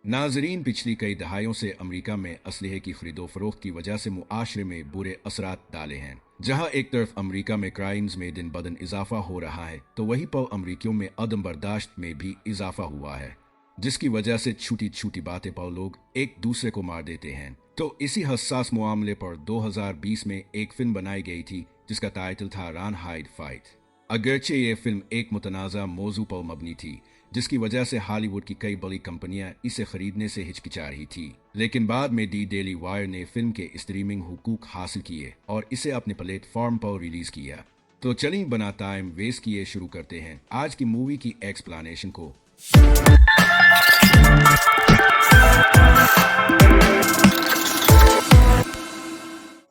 नाजरीन, पिछली कई दहाइयों से अमेरिका में असलहे की खरीदो फरोख्त की वजह से मुआशरे में बुरे असरात डाले हैं। जहां एक तरफ अमेरिका में क्राइम्स में दिन ब दिन इजाफा हो रहा है, तो वहीं पर अमरीकियों में अदम बर्दाश्त में भी इजाफा हुआ है, जिसकी वजह से छोटी छोटी बातें पर लोग एक दूसरे को मार देते हैं। तो इसी हसास मामले पर 2020 में एक फिल्म बनाई गई थी जिसका टाइटल था रन हाइड फाइट। अगरचे ये फिल्म एक मुतनाज़ा मौजू पर मबनी थी, जिसकी वजह से हॉलीवुड की कई बड़ी कंपनियां इसे खरीदने से हिचकिचा रही थी, लेकिन बाद में दी डेली वायर ने फिल्म के स्ट्रीमिंग हुकूक हासिल किए और इसे अपने प्लेटफॉर्म पर रिलीज किया। तो चलिए बना टाइम वेस्ट किए शुरू करते हैं आज की मूवी की एक्सप्लेनेशन को।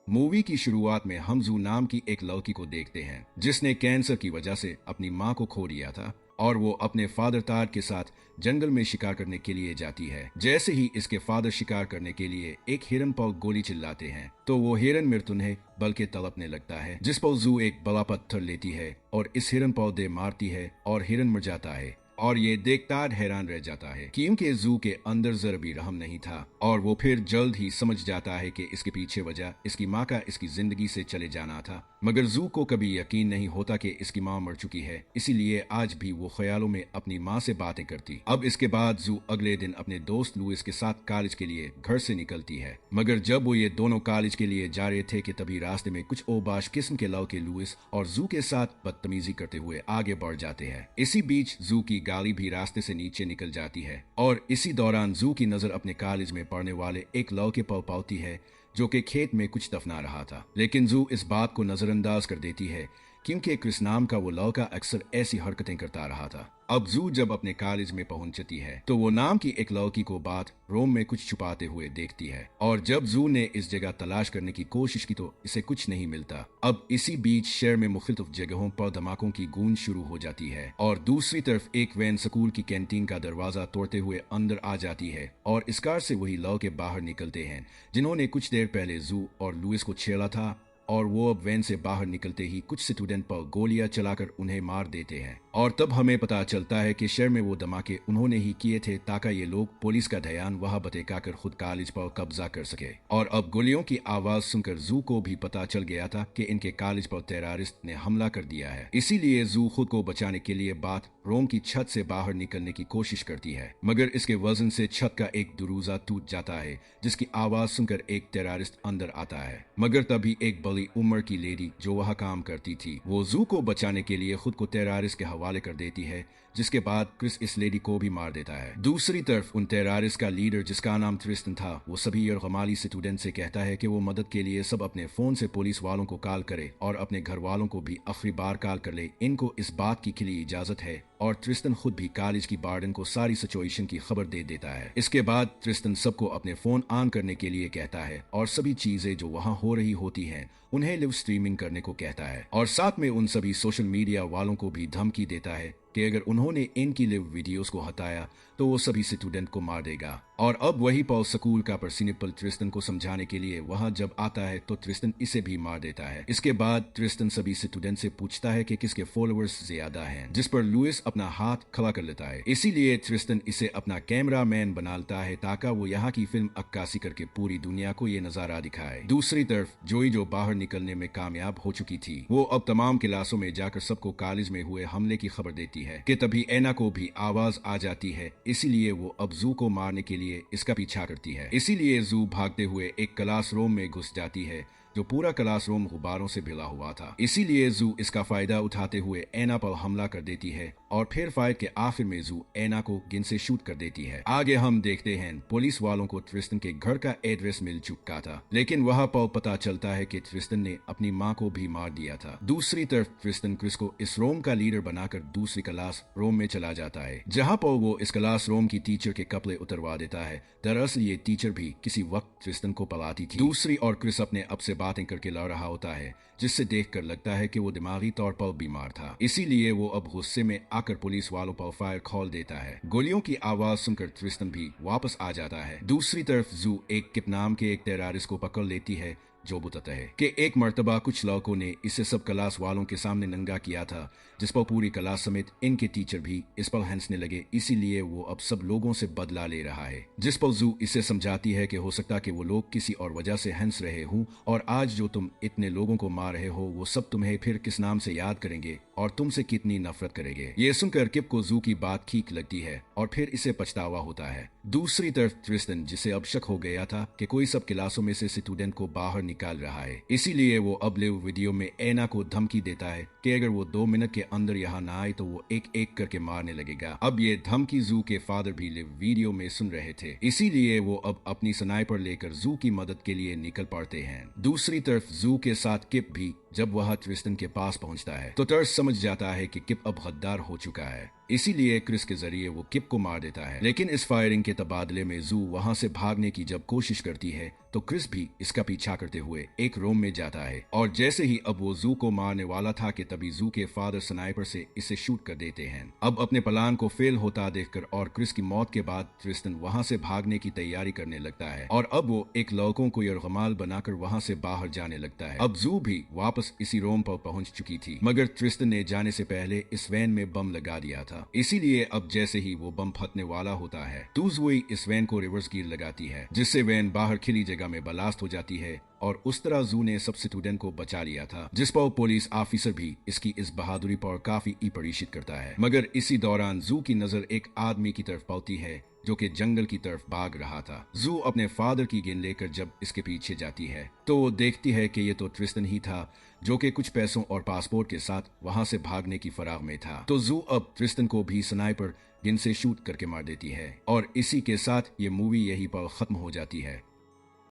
मूवी की शुरुआत में हम जू नाम की एक लड़की को देखते हैं जिसने कैंसर की वजह से अपनी मां को खो दिया था और वो अपने फादर तार के साथ जंगल में शिकार करने के लिए जाती है। जैसे ही इसके फादर शिकार करने के लिए एक हिरन पर गोली चिल्लाते हैं तो वो हिरन मृत्युंजय बल्कि तड़पने लगता है, जिस पर जू एक बड़ा पत्थर लेती है और इस हिरन पर दे मारती है और हिरन मर जाता है। और ये देखता हैरान रह जाता है क्योंकि जू के अंदर जरा भी रहम नहीं था और वो फिर जल्द ही समझ जाता है कि इसके पीछे वजह इसकी माँ का इसकी जिंदगी से चले जाना था। मगर जू को कभी यकीन नहीं होता कि इसकी माँ मर चुकी है, इसीलिए आज भी वो ख्यालों में अपनी माँ से बातें करती। अब इसके बाद जू अगले दिन अपने दोस्त लुइस के साथ कॉलेज के लिए घर से निकलती है, मगर जब वो ये दोनों कॉलेज के लिए जा रहे थे कि तभी रास्ते में कुछ ओबाश किस्म के लड़के लुइस और जू के साथ बदतमीजी करते हुए आगे बढ़ जाते हैं। इसी बीच जू की गाड़ी भी रास्ते से नीचे निकल जाती है और इसी दौरान जू की नजर अपने कॉलेज में पढ़ने वाले एक लड़के पर पड़ती है जो कि खेत में कुछ दफना रहा था, लेकिन जू इस बात को नजरअंदाज कर देती है क्योंकि क्रिस नाम का वो लड़का अक्सर ऐसी हरकतें करता रहा था। अब जू जब अपने कॉलेज में पहुंचती है तो वो नाम की एक लड़की को बात रोम में कुछ छुपाते हुए देखती है और जब जू ने इस जगह तलाश करने की कोशिश की तो इसे कुछ नहीं मिलता। अब इसी बीच शहर में मुख्तलिफ जगहों पर धमाकों की गूंज शुरू हो जाती है और दूसरी तरफ एक वैन स्कूल की कैंटीन का दरवाजा तोड़ते हुए अंदर आ जाती है और इस कार से वही लड़के बाहर निकलते हैं जिन्होंने कुछ देर पहले जू और लुइस को छेड़ा था और वो अब वैन से बाहर निकलते ही कुछ स्टूडेंट पर गोलियां चलाकर उन्हें मार देते हैं। और तब हमें पता चलता है कि शहर में वो धमाके उन्होंने ही किए थे ताकि ये लोग पुलिस का ध्यान वहां भटका कर खुद कॉलेज पर कब्जा कर सके। और अब गोलियों की आवाज सुनकर जू को भी पता चल गया था कि इनके कॉलेज पर टेररिस्ट ने हमला कर दिया है, इसीलिए जू खुद को बचाने के लिए बात रोम की छत से बाहर निकलने की कोशिश करती है, मगर इसके वजन से छत का एक दरवाजा टूट जाता है जिसकी आवाज सुनकर एक टेररिस्ट अंदर आता है। मगर तभी एक बड़ी उम्र की लेडी जो वहां काम करती थी वो जू को बचाने के लिए खुद को टेररिस्ट के हवाले कर देती है, जिसके बाद क्रिस इस लेडी को भी मार देता है। दूसरी तरफ उन टेररिस्ट का लीडर जिसका नाम ट्रिस्टन था वो सभी यरगमाली स्टूडेंट से कहता है कि वो मदद के लिए सब अपने फोन से पुलिस वालों को कॉल करे और अपने घर वालों को भी आखिरी बार कॉल कर ले, इनको इस बात की खुली इजाजत है। और ट्रिस्टन खुद भी कॉलेज की वार्डन को सारी सिचुएशन की खबर दे देता है। इसके बाद ट्रिस्टन सबको अपने फोन ऑन करने के लिए कहता है और सभी चीजें जो वहां हो रही होती हैं उन्हें लाइव स्ट्रीमिंग करने को कहता है और साथ में उन सभी सोशल मीडिया वालों को भी धमकी देता है कि अगर उन्होंने इनकी लिव वीडियोस को हटाया तो वो सभी स्टूडेंट को मार देगा। और अब वही पॉल स्कूल का प्रिंसिपल ट्रिस्टन को समझाने के लिए वहां जब आता है तो ट्रिस्टन इसे भी मार देता है। इसके बाद ट्रिस्टन सभी स्टूडेंट से पूछता है कि किसके फॉलोअर्स ज्यादा हैं, जिस पर लुइस अपना हाथ खड़ा कर लेता है। इसीलिए ट्रिस्टन इसे अपना कैमरा मैन बनाता है ताकि वो यहाँ की फिल्म अक्कासी करके पूरी दुनिया को ये नजारा दिखाए। दूसरी तरफ जोई जो बाहर निकलने में कामयाब हो चुकी थी वो अब तमाम क्लासों में जाकर सबको कॉलेज में हुए हमले की खबर देती है कि तभी एना को भी आवाज आ जाती है, इसीलिए वो अब जू को मारने के लिए इसका पीछा करती है। इसीलिए जू भागते हुए एक क्लासरूम में घुस जाती है जो पूरा क्लासरूम गुब्बारों से भिला हुआ था। इसीलिए जू इसका फायदा उठाते हुए एना पर हमला कर देती है और फिर फाइट के आखिर में जू एना को गेंद से शूट कर देती है। आगे हम देखते हैं पुलिस वालों को ट्रिस्टन के घर का एड्रेस मिल चुका था, लेकिन वहां पर पता चलता है कि ट्रिस्टन ने अपनी मां को भी मार दिया था। दूसरी तरफ ट्रिस्टन क्रिस को इस रोम का लीडर बनाकर दूसरी क्लास रोम में चला जाता है, जहां पर वो इस क्लास रोम की टीचर के कपड़े उतरवा देता है। दरअसल ये टीचर भी किसी वक्त ट्रिस्टन को पलाती थी। दूसरी और क्रिस अपने अब से बातें करके लड़ रहा होता है, जिससे देखकर लगता है कि वो दिमागी तौर पर बीमार था। इसीलिए वो अब गुस्से में आकर पुलिस वालों पर फायर खोल देता है। गोलियों की आवाज सुनकर ट्रिस्टन भी वापस आ जाता है। दूसरी तरफ जू एक किप नाम के एक टेररिस्ट को पकड़ लेती है जो बताता है कि एक मर्तबा कुछ लड़कों ने इसे सब क्लास वालों के सामने नंगा किया था, जिस पर पूरी क्लास समेत इनके टीचर भी इस पर हंसने लगे। इसीलिए वो अब सब लोगों से बदला ले रहा है। जिस पर जू इसे समझाती है कि हो सकता कि वो लोग किसी और वजह से हंस रहे हों और आज जो तुम इतने लोगों को मार रहे हो वो सब तुम्हें फिर किस नाम से याद करेंगे और तुमसे कितनी नफरत करेंगे। ये सुनकर किप को जू की बात ठीक लगती है और फिर इसे पछतावा होता है। दूसरी तरफ ट्रिस्टन, जिसे अब शक हो गया था कि कोई सब क्लासों में से स्टूडेंट को बाहर निकाल रहा है, इसीलिए वो अब लिव वीडियो में एना को धमकी देता है कि अगर वो 2 मिनट के अंदर यहाँ ना आए तो वो एक एक करके मारने लगेगा। अब ये धमकी जू के फादर भी लिव वीडियो में सुन रहे थे, इसीलिए वो अब अपनी स्नाइपर लेकर जू की मदद के लिए निकल पड़ते हैं। दूसरी तरफ जू के साथ किप भी जब वह ट्रिस्टन के पास पहुंचता है तो टर्स समझ जाता है कि किप अब गद्दार हो चुका है, इसीलिए क्रिस के जरिए वो किप को मार देता है। लेकिन इस फायरिंग के तबादले में जू वहां से भागने की जब कोशिश करती है तो क्रिस भी इसका पीछा करते हुए एक रूम में जाता है और जैसे ही अब वो जू को मारने वाला था कि तभी जू के फादर स्नाइपर से इसे शूट कर देते हैं। अब अपने प्लान को फेल होता देखकर और क्रिस की मौत के बाद ट्रिस्टन वहां से भागने की तैयारी करने लगता है और अब वो एक लड़कों को यरगमाल बनाकर वहां से बाहर जाने लगता है। अब जू भी वापस इसी रोम पर पहुंच चुकी थी, मगर ट्रिस्टन ने जाने से पहले इस वैन में बम लगा दिया था, इसीलिए अब जैसे ही वो बम फटने वाला होता है तो जूई इस वैन को रिवर्स गियर लगाती है, जिससे वैन बाहर खिली जगह में ब्लास्ट हो जाती है और उस तरह जू ने सब स्टूडेंट को बचा लिया था, जिस पर पुलिस ऑफिसर भी इसकी इस बहादुरी पर काफी अपरिचित करता है। मगर इसी दौरान जू की नजर एक आदमी की तरफ पड़ती है जो कि जंगल की तरफ भाग रहा था। जू अपने फादर की गेंद लेकर जब इसके पीछे जाती है तो वो देखती है कि ये तो ट्रिस्टन ही था जो कि कुछ पैसों और पासपोर्ट के साथ वहां से भागने की फराग में था। तो जू अब ट्रिस्टन को भी स्नाइपर गेंद से शूट करके मार देती है और इसी के साथ ये मूवी यहीं पर खत्म हो जाती है।